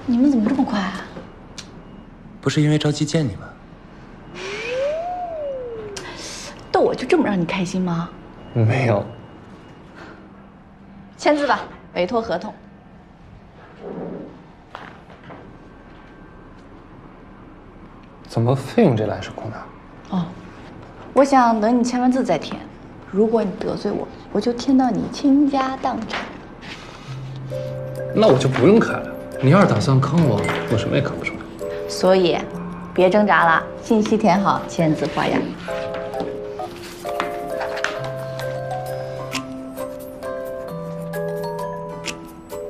你们怎么这么快啊？不是因为着急见你吗？逗我就这么让你开心吗？没有。签字吧，委托合同。怎么费用这栏是空的？哦，我想等你签完字再填。如果你得罪我，我就填到你倾家荡产。那我就不用开了。你要是打算坑我，我什么也看不出来。所以，别挣扎了，信息填好，签字画押。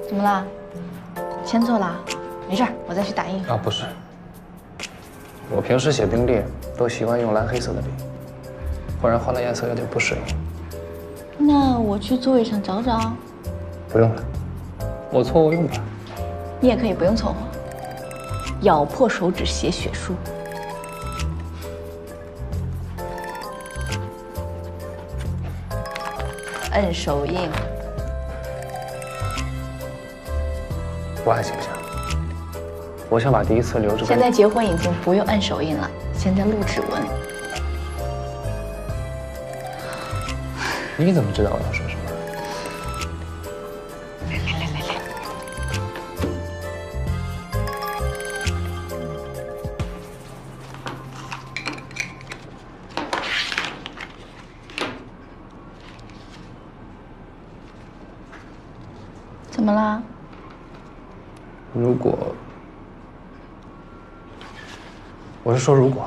怎么了？签错了？没事儿，我再去打印。啊，不是。我平时写病历都习惯用蓝黑色的笔，不然换了颜色有点不适应。那我去座位上找找。不用了，我凑合用吧。你也可以不用凑合，咬破手指写血书。摁手印。不按行不行？我想把第一次留着。现在结婚已经不用摁手印了，现在录指纹。你怎么知道我要说什么？来。怎么啦？如果，我是说如果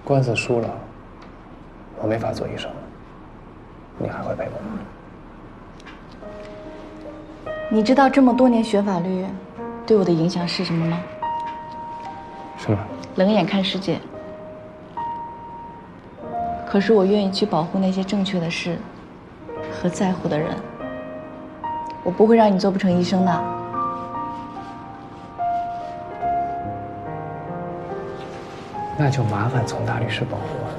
官司输了，我没法做医生了，你还会陪我吗？你知道这么多年学法律对我的影响是什么吗？什么？冷眼看世界。可是我愿意去保护那些正确的事和在乎的人。我不会让你做不成医生的。那就麻烦从大律师保护我了。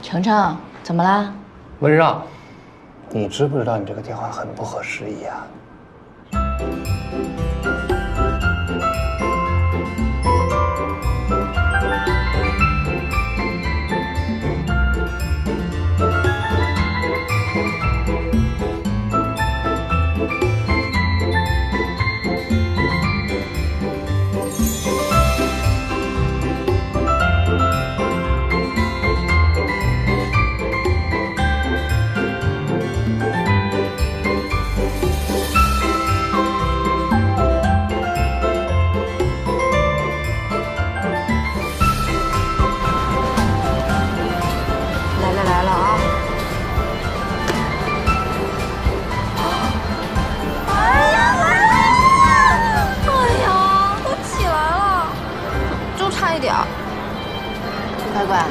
程程，怎么啦？温让，你知不知道你这个电话很不合时宜啊？来了啊！哎呀，来了！哎呀，都起来了，就差一点儿。乖乖，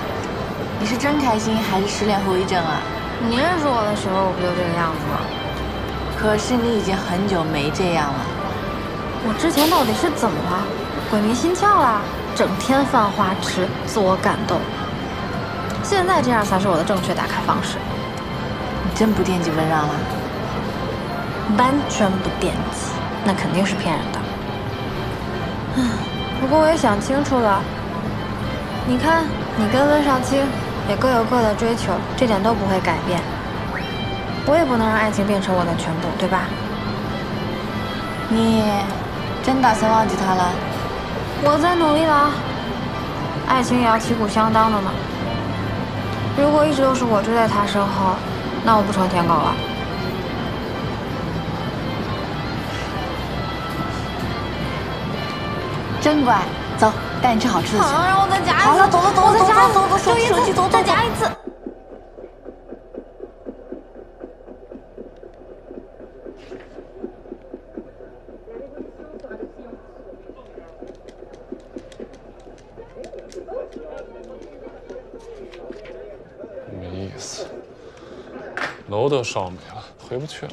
你是真开心还是失恋后遗症啊？你认识我的时候，我不就这个样子吗？可是你已经很久没这样了。我之前到底是怎么了？鬼迷心窍啦？整天犯花痴，自我感动。现在这样才是我的正确打开方式。你真不惦记温让了？完全不惦记，那肯定是骗人的。不过我也想清楚了，你看，你跟温尚卿也各有各的追求，这点都不会改变。我也不能让爱情变成我的全部，对吧？你真打算忘记他了？我在努力了啊，爱情也要旗鼓相当的呢。如果一直都是我追在他身后，那我不成舔狗了。真乖，走，带你吃好吃的去。让我再夹一次。好了，走，手机走，再夹一次。没意思，楼都烧没了，回不去了。